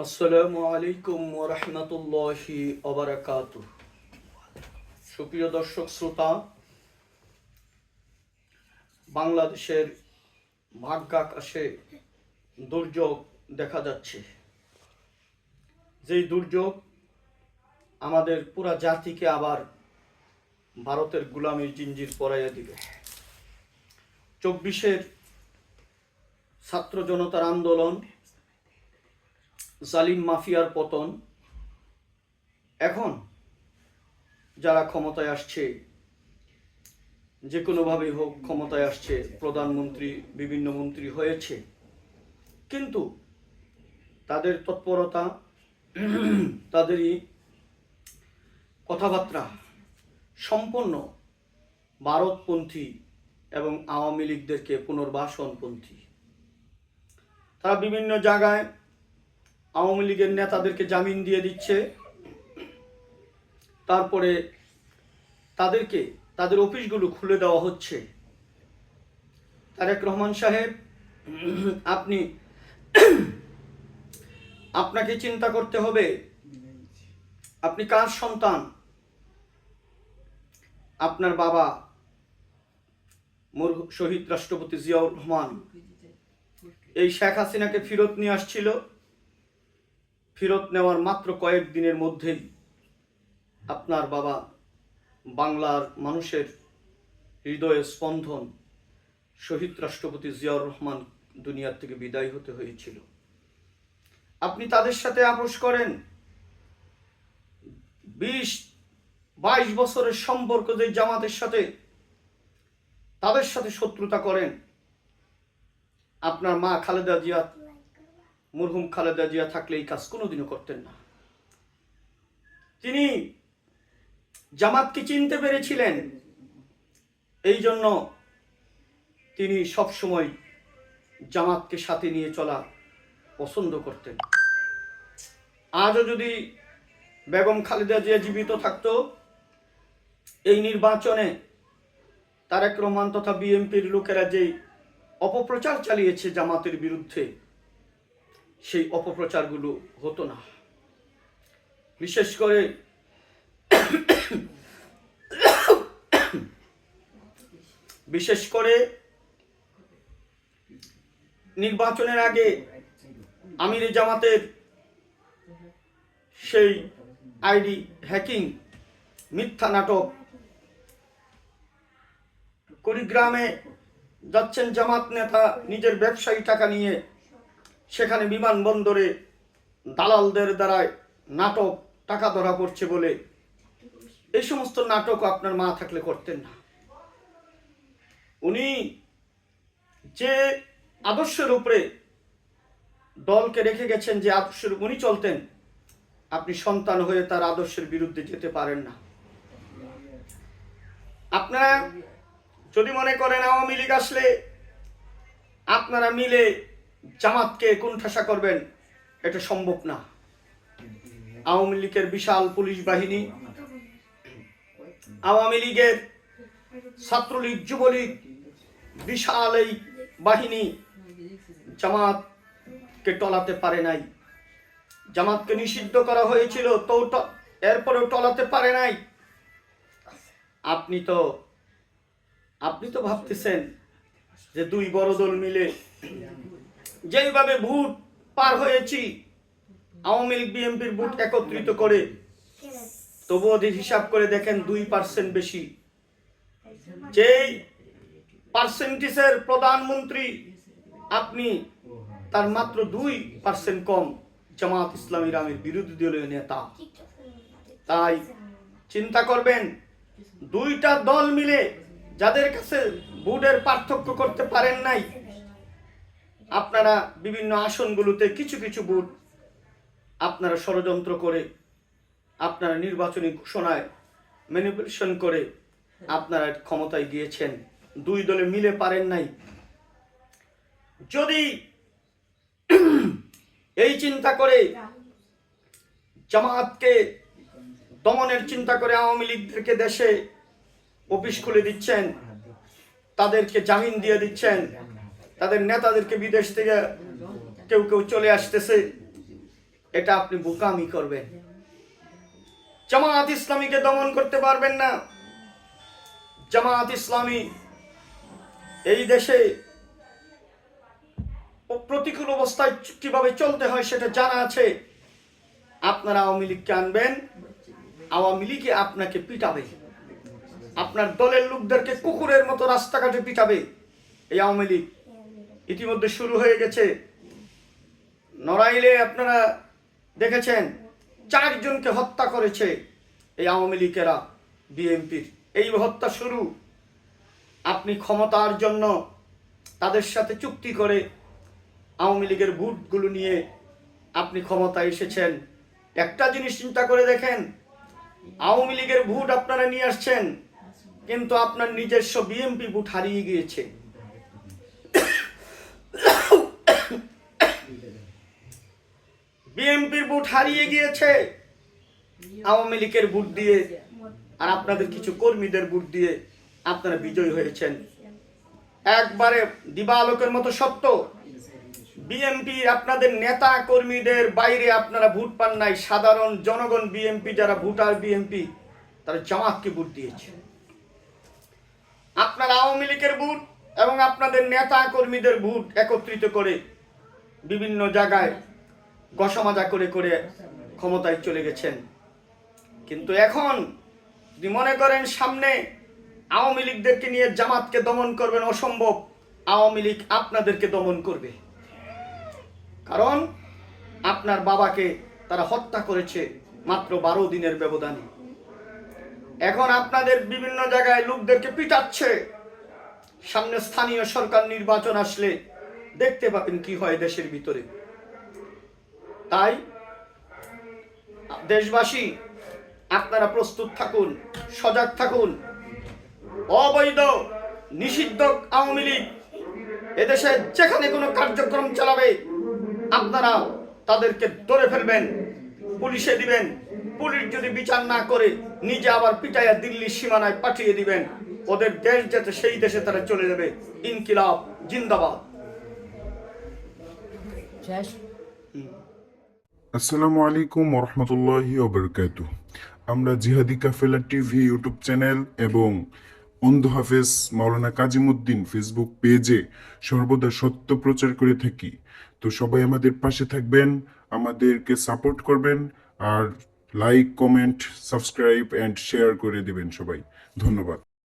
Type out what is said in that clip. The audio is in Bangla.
আসসালামু আলাইকুম ওয়া রাহমাতুল্লাহি ওয়া বারাকাতুহু। সুপ্রিয় দর্শক শ্রোতা, বাংলাদেশের ভাগ্যাকাশে দুর্যোগ দেখা যাচ্ছে। যেই দুর্যোগ আমাদের পুরা জাতিকে আবার ভারতের গোলামির জিঞ্জির পরাইয়া দিবে। 24-এর ছাত্র জনতার আন্দোলন, জালিম মাফিয়ার পতন, এখন যারা ক্ষমতায় আসছে, যে কোনোভাবেই হোক ক্ষমতায় আসছে, প্রধানমন্ত্রী, বিভিন্ন মন্ত্রী হয়েছে, কিন্তু তাদের তৎপরতা, তাদেরই কথাবার্তা সম্পূর্ণ ভারতপন্থী এবং আওয়ামী লীগদেরকে পুনর্বাসনপন্থী। তারা বিভিন্ন জায়গায় আওয়ামী লীগের নেতাদেরকে জামিন দিয়ে দিচ্ছে, তারপরে তাদেরকে তাদের অফিসগুলো খুলে দেওয়া হচ্ছে। তারেক রহমান সাহেব, আপনাকে চিন্তা করতে হবে, আপনি কার সন্তান? আপনার বাবা শহীদ রাষ্ট্রপতি জিয়াউর রহমান এই শেখ হাসিনাকে ফেরত নিয়ে আসছিল। ফেরত নেওয়ার মাত্র কয়েকদিনের মধ্যেই আপনার বাবা বাংলার মানুষের হৃদয়ে স্পন্দন শহীদ রাষ্ট্রপতি জিয়াউর রহমান দুনিয়ার থেকে বিদায় হতে হয়েছিল। আপনি তাদের সাথে আপোষ করেন, 20-22 বছরের সম্পর্ক যে জামাতের সাথে, তাদের সাথে শত্রুতা করেন। আপনার মা খালেদা জিয়া, মরহুম খালেদা জিয়া থাকলে এই কাজ কোনোদিনও করতেন না। তিনি জামাতকে চিনতে পেরেছিলেন, এই জন্য তিনি সবসময় জামাতকে সাথে নিয়ে চলা পছন্দ করতেন। আজও যদি বেগম খালেদা জিয়া জীবিত থাকতো, এই নির্বাচনে তারেক রহমান তথা বিএনপির লোকেরা যে অপপ্রচার চালিয়েছে জামাতের বিরুদ্ধে, সেই অপপ্রচারগুলো হতো না। বিশেষ করে নির্বাচনের আগে আমিরে জামাতের সেই আইডি হ্যাকিং, মিথ্যা নাটক, কুড়িগ্রামে যাচ্ছেন জামাত নেতা নিজের ব্যবসায়ী টাকা নিয়ে, সেখানে বিমানবন্দরে দালালদের দ্বারায় নাটক, টাকা ধরা পড়ছে বলে এই সমস্ত নাটক আপনার মা থাকলে করতেন না। উনি যে আদর্শের উপরে দলকে রেখে গেছেন, যে আদর্শের উনি চলতেন, আপনি সন্তান হয়ে তার আদর্শের বিরুদ্ধে যেতে পারেন না। আপনারা যদি মনে করেন আওয়ামী লীগ আসলে আপনারা মিলে জামাতকে কোণঠাসা করবেন, এটা সম্ভব না। আওয়ামী লীগের বিশাল পুলিশ বাহিনী, আওয়ামী লীগের ছাত্রলীগ, যুবলীগ, বিশাল এই বাহিনী জামাতকে টলাতে পারে নাই। জামাতকে নিষিদ্ধ করা হয়েছিল, তো এরপরেও টলাতে পারে নাই। আপনি তো ভাবতেছেন যে দুই বড় দল মিলে যেইভাবে ভোট পার হয়েছি, আওয়ামী লীগ বিএনপির ভোট একত্রিত করে, তবুও হিসাব করে দেখেন 2% বেশি। যেই পার্সেন্টেজের প্রধানমন্ত্রী আপনি, তার মাত্র 2% কম জামাত ইসলামীর আমির বিরোধী দলীয় নেতা। তাই চিন্তা করবেন, দুইটা দল মিলে যাদের কাছে ভোটের পার্থক্য করতে পারেন নাই, আপনারা বিভিন্ন আসনগুলোতে কিছু কিছু ভোট আপনারা ষড়যন্ত্র করে, আপনারা নির্বাচনী ঘোষণায় ম্যানিপুলেশন করে আপনারা ক্ষমতায় গিয়েছেন। দুই দলে মিলে পারেন নাই। যদি এই চিন্তা করে জামাতকে দমনের চিন্তা করে আওয়ামী লীগদেরকে দেশে অফিস খুলে দিচ্ছেন, তাদেরকে জামিন দিয়ে দিচ্ছেন, তাদের নেতাদেরকে বিদেশ থেকে কেউ কেউ চলে আসতেছে, এটা আপনি বোকামি করবেন। জামাত ইসলামীকে দমন করতে পারবেন না। জামাত ইসলামী এই দেশে প্রতিকূল অবস্থায় কিভাবে চলতে হয় সেটা জানা আছে। আপনারা আওয়ামী লীগকে আনবেন, আওয়ামী লীগে আপনাকে পিটাবে, আপনার দলের লোকদেরকে কুকুরের মতো রাস্তাঘাটে পিটাবে। এই আওয়ামী লীগ ইতিমধ্যে শুরু হয়ে গেছে। নড়াইলে আপনারা দেখেছেন 4 জনকে হত্যা করেছে এই আওয়ামী লীগেরা, বিএনপির এই হত্যা শুরু। আপনি ক্ষমতার জন্য তাদের সাথে চুক্তি করে আওয়ামী লীগের ভোটগুলো নিয়ে আপনি ক্ষমতায় এসেছেন। একটা জিনিস চিন্তা করে দেখেন, আওয়ামী লীগের ভোট আপনারা নিয়ে আসছেন, কিন্তু আপনার নিজস্ব বিএনপি ভোট হারিয়ে গিয়েছে। বিএনপির ভোট হারিয়ে গিয়েছে আওয়ামী লীগের ভোট দিয়ে, আর আপনাদের কিছু কর্মীদের ভোট দিয়ে আপনারা বিজয়ী হয়েছেন। একবারে দিবালোকের মতো সত্য, বিএনপি আপনাদের নেতা কর্মীদের বাইরে আপনারা ভোট পান নাই। সাধারণ জনগণ বিএনপি, যারা ভোটার বিএনপি, তারা জামাতকে ভোট দিয়েছে। আপনারা আওয়ামী লীগের ভোট এবং আপনাদের নেতা কর্মীদের ভোট একত্রিত করে বিভিন্ন জায়গায় গসমাজা করে করে ক্ষমতায় চলে গেছেন। কিন্তু এখন যদি মনে করেন সামনে আওয়ামী লীগদেরকে নিয়ে জামাতকে দমন করবেন, অসম্ভব। আওয়ামী লীগ আপনাদেরকে দমন করবে, কারণ আপনার বাবাকে তারা হত্যা করেছে মাত্র 12 দিনের ব্যবধানে। এখন আপনাদের বিভিন্ন জায়গায় লোকদেরকে পিটাচ্ছে। সামনে স্থানীয় সরকার নির্বাচন আসলে দেখতে পাবেন কি হয় দেশের ভিতরে। তাই দেশবাসী আপনারা প্রস্তুত থাকুন, সজাগ থাকুন। অবৈধ নিষিদ্ধ আওয়ামী লীগ এদেশে যেখানে কোনো কার্যক্রম চালাবে আপনারা তাদেরকে ধরে ফেলবেন, পুলিশে দিবেন। পুলিশ যদি বিচার না করে নিজে আবার পিটাইয়া দিল্লির সীমানায় পাঠিয়ে দিবেন। ওদের দেশ যেতে সেই দেশে তারা চলে যাবে। ইনকিলাব জিন্দাবাদ। আসসালামু আলাইকুম ওরহমতুল্লাহি ওয়াবারাকাতুহু। আমরা জিহাদি কাফেলা টিভি ইউটিউব চ্যানেল এবং অন্ধ হাফেজ মাওলানা কাজিমুদ্দিন ফেসবুক পেজে সর্বদা সত্য প্রচার করে থাকি। তো সবাই আমাদের পাশে থাকবেন, আমাদেরকে সাপোর্ট করবেন, আর like, comment, subscribe and share করে দেবেন সবাই। ধন্যবাদ।